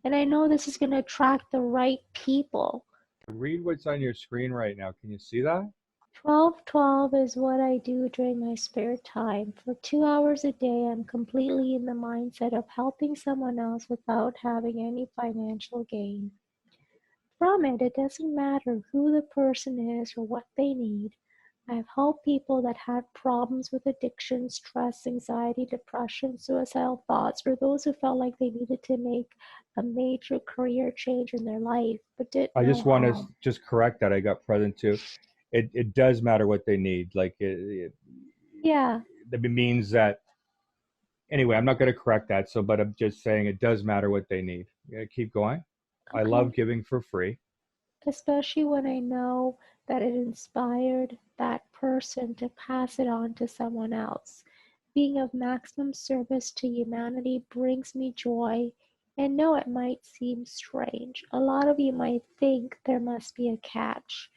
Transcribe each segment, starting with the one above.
And I know this is going to attract the right people. Read what's on your screen right now. Can you see that? 1212 is what I do during my spare time. For 2 hours a day, I'm completely in the mindset of helping someone else without having any financial gain from it. It doesn't matter who the person is or what they need. I've helped people that had problems with addiction, stress, anxiety, depression, suicidal thoughts, or those who felt like they needed to make a major career change in their life but didn't I know just want to how. just correct that. I got present too. It does matter what they need. Like Yeah, it means that anyway. I'm not going to correct that. So, but I'm just saying it does matter what they need. Yeah, keep going. I love okay. giving for free. Especially when I know that it inspired that person to pass it on to someone else. Being of maximum service to humanity brings me joy. And no, it might seem strange. A lot of you might think there must be a catch.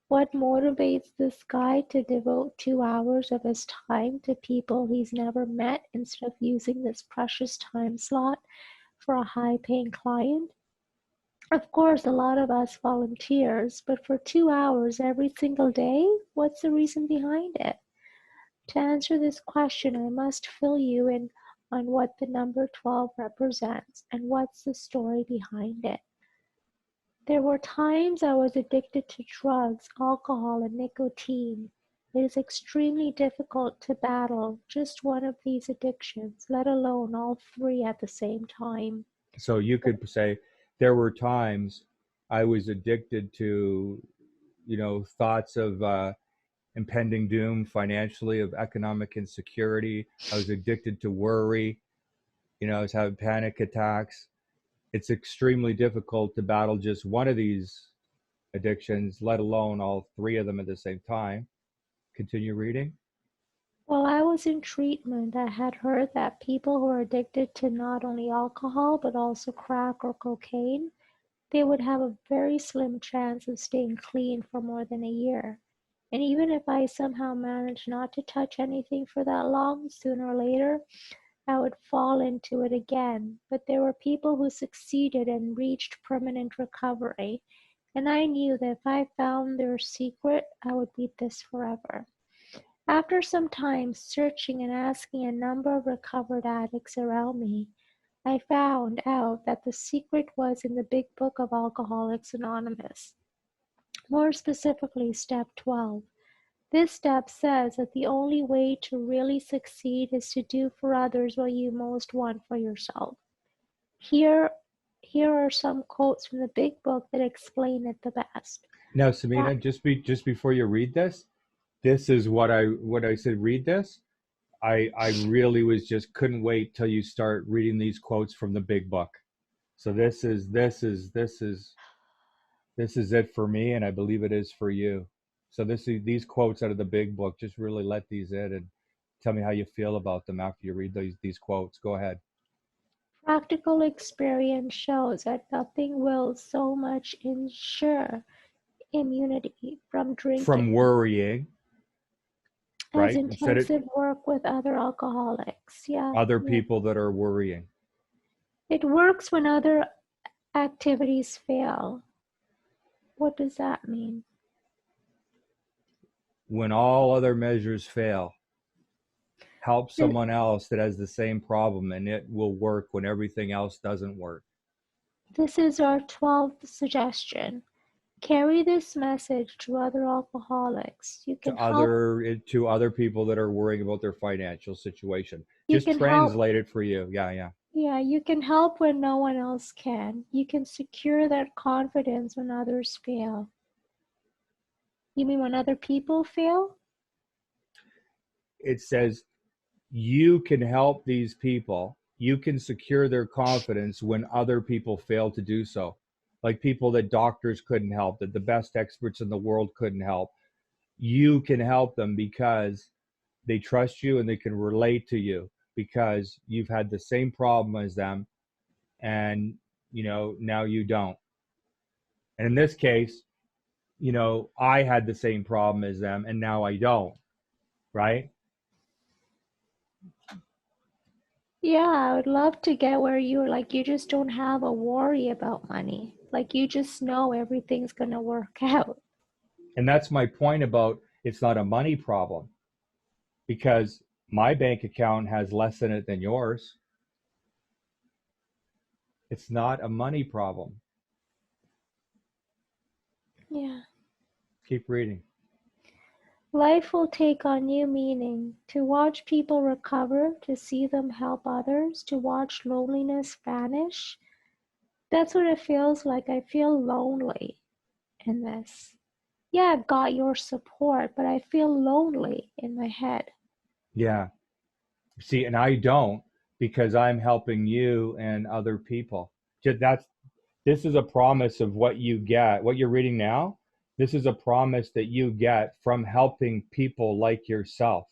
What motivates this guy to devote 2 hours of his time to people he's never met instead of using this precious time slot for a high paying client? Of course, a lot of us volunteers, but for 2 hours every single day, what's the reason behind it? To answer this question, I must fill you in on what the number 12 represents and what's the story behind it. There were times I was addicted to drugs, alcohol, and nicotine. It is extremely difficult to battle just one of these addictions, let alone all three at the same time. So you could say there were times I was addicted to, thoughts of impending doom financially, of economic insecurity. I was addicted to worry. I was having panic attacks. It's extremely difficult to battle just one of these addictions, let alone all three of them at the same time. Continue reading. While I was in treatment, I had heard that people who are addicted to not only alcohol but also crack or cocaine, they would have a very slim chance of staying clean for more than a year. And even if I somehow managed not to touch anything for that long, sooner or later I would fall into it again. But there were people who succeeded and reached permanent recovery, and I knew that if I found their secret, I would beat this forever. After some time searching and asking a number of recovered addicts around me, I found out that the secret was in the Big Book of Alcoholics Anonymous, more specifically, step 12. This step says that the only way to really succeed is to do for others what you most want for yourself. Here, here are some quotes from the Big Book that explain it the best. Now, That, Samina, just before you read this is what I said. Read this. I really was just couldn't wait till you start reading these quotes from the big book. So this is it for me, and I believe it is for you. So these quotes out of the big book. Just really let these in and tell me how you feel about them after you read these quotes. Go ahead. practical experience shows that nothing will so much ensure immunity from From drinking worrying, as right? Instead of intensive work with other alcoholics. Yeah, other yeah. people that are worrying. It works when other activities fail. What does that mean? When all other measures fail, help Th- someone else that has the same problem, and it will work when everything else doesn't work. This is our 12th suggestion. Carry this message to other alcoholics. To other people that are worrying about their financial situation. You Just can help translate it for you. Yeah, yeah. Yeah, you can help when no one else can. You can secure that confidence when others fail. You mean when other people fail? It says you can help these people. You can secure their confidence when other people fail to do so. Like people that doctors couldn't help, that the best experts in the world couldn't help. You can help them because they trust you and they can relate to you because you've had the same problem as them, and now you don't. And in this case, I had the same problem as them and now I don't, right? Yeah, I would love to get where you're like, you just don't have a worry about money. Like, you just know everything's gonna work out. And that's my point about it's not a money problem because my bank account has less in it than yours. It's not a money problem. Yeah. Keep reading. Life will take on new meaning. To watch people recover, to see them help others, to watch loneliness vanish. That's what it feels like. I feel lonely in this. Yeah, I've got your support, but I feel lonely in my head. Yeah. See, and I don't because I'm helping you and other people. That's this is a promise of what you get. What you're reading now, this is a promise that you get from helping people like yourself.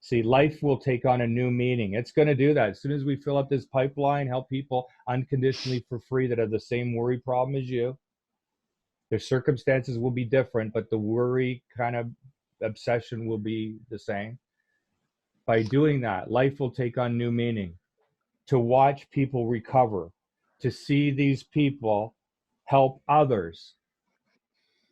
See, life will take on a new meaning. It's going to do that. As soon as we fill up this pipeline, help people unconditionally for free that have the same worry problem as you, their circumstances will be different, but the worry kind of obsession will be the same. By doing that, life will take on new meaning. To watch people recover, to see these people help others,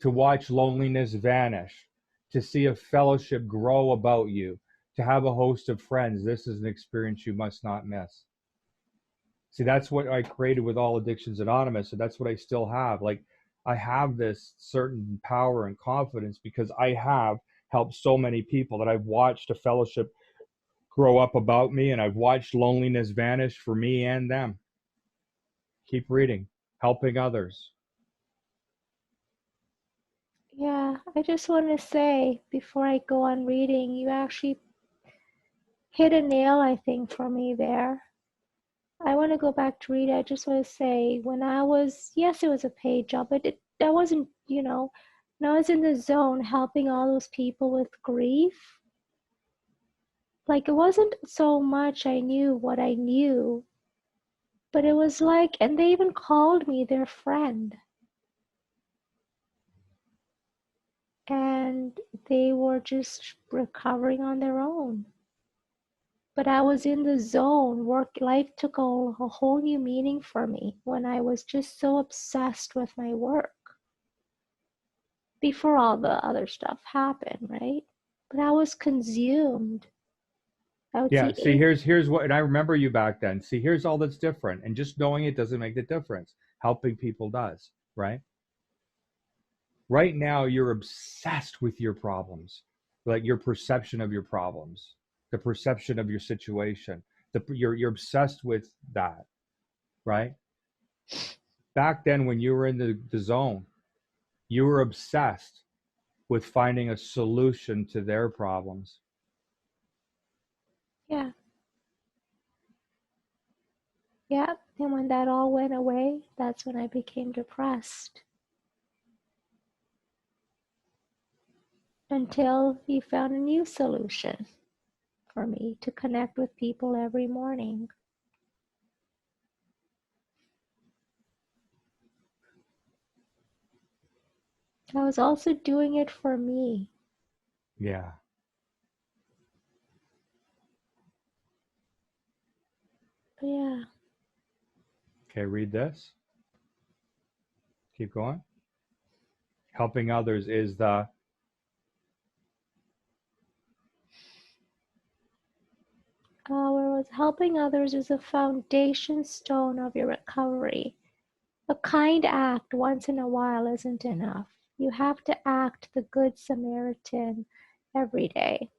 to watch loneliness vanish, to see a fellowship grow about you, to have a host of friends. This is an experience you must not miss. See, that's what I created with All Addictions Anonymous, and that's what I still have. Like, I have this certain power and confidence because I have helped so many people that I've watched a fellowship grow up about me, and I've watched loneliness vanish for me and them. Keep reading, helping others. Yeah, I just want to say before I go on reading, you actually hit a nail, I think, for me there. I want to go back to read. I just want to say, when I was, yes, it was a paid job, but I wasn't, when I was in the zone helping all those people with grief, like it wasn't so much I knew what I knew, but it was like, and they even called me their friend. And they were just recovering on their own. But I was in the zone. Work life took a whole new meaning for me when I was just so obsessed with my work before all the other stuff happened, right? But I was consumed. I would Yeah, see see, eight. here's what, and I remember you back then. See, here's all that's different, and just knowing it doesn't make the difference. Helping people does, right? Right now, you're obsessed with your problems, like your perception of your problems, the perception of your situation. You're obsessed with that, right? Back then, when you were in the zone, you were obsessed with finding a solution to their problems. Yeah, yeah. And when that all went away, that's when I became depressed. Until you found a new solution for me to connect with people every morning. I was also doing it for me. Yeah. But yeah. Okay, read this. Keep going. Helping others is the Where was helping others is a foundation stone of your recovery. A kind act once in a while isn't enough. You have to act the Good Samaritan every day.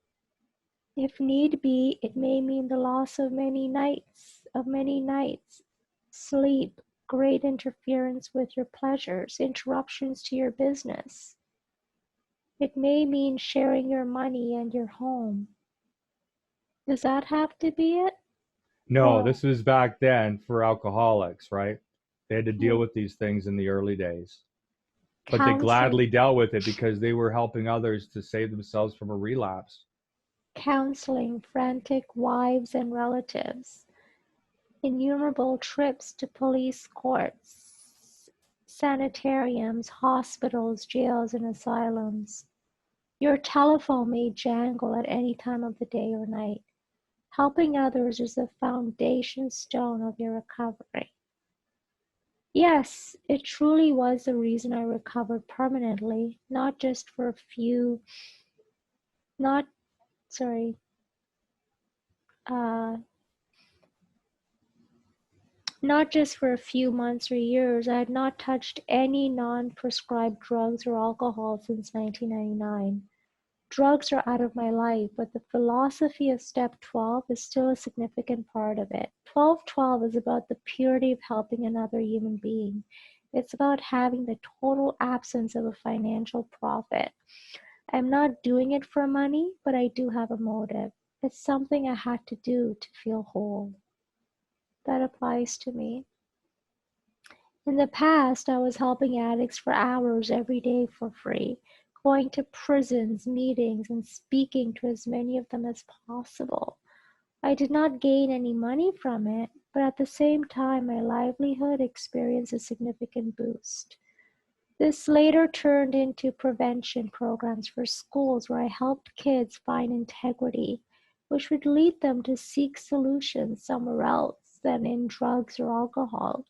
If need be, it may mean the loss of many nights, sleep, great interference with your pleasures, interruptions to your business. It may mean sharing your money and your home. Does that have to be it? no, Or this was back then for alcoholics, right? They had to deal okay, with these things in the early days, but they counseling, gladly dealt with it because they were helping others to save themselves from a relapse. counseling frantic wives and relatives, innumerable trips to police courts, sanitariums, hospitals, jails, and asylums. Your telephone may jangle at any time of the day or night. Helping others is the foundation stone of your recovery. Yes, it truly was the reason I recovered permanently, not just for a few, not, sorry, uh, not just for a few months or years. I had not touched any non-prescribed drugs or alcohol since 1999. Drugs are out of my life, but the philosophy of step 12 is still a significant part of it. 1212 is about the purity of helping another human being. It's about having the total absence of a financial profit. I'm not doing it for money, but I do have a motive. It's something I had to do to feel whole. That applies to me. In the past, I was helping addicts for hours every day for free, going to prisons, meetings, and speaking to as many of them as possible. I did not gain any money from it, but at the same time, my livelihood experienced a significant boost. This later turned into prevention programs for schools where I helped kids find integrity, which would lead them to seek solutions somewhere else than in drugs or alcohol.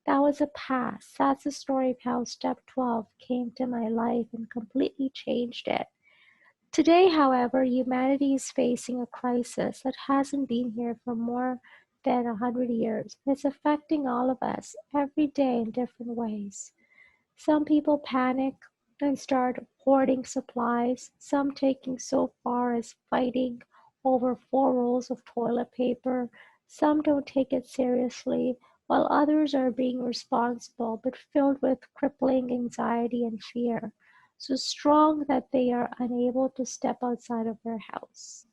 That was a past. That's the story of how step 12 came to my life and completely changed it. Today, however, humanity is facing a crisis that hasn't been here for more than 100 years. It's affecting all of us every day in different ways. Some people panic and start hoarding supplies, some taking so far as fighting over 4 rolls of toilet paper. Some don't take it seriously, while others are being responsible but filled with crippling anxiety and fear, so strong that they are unable to step outside of their house.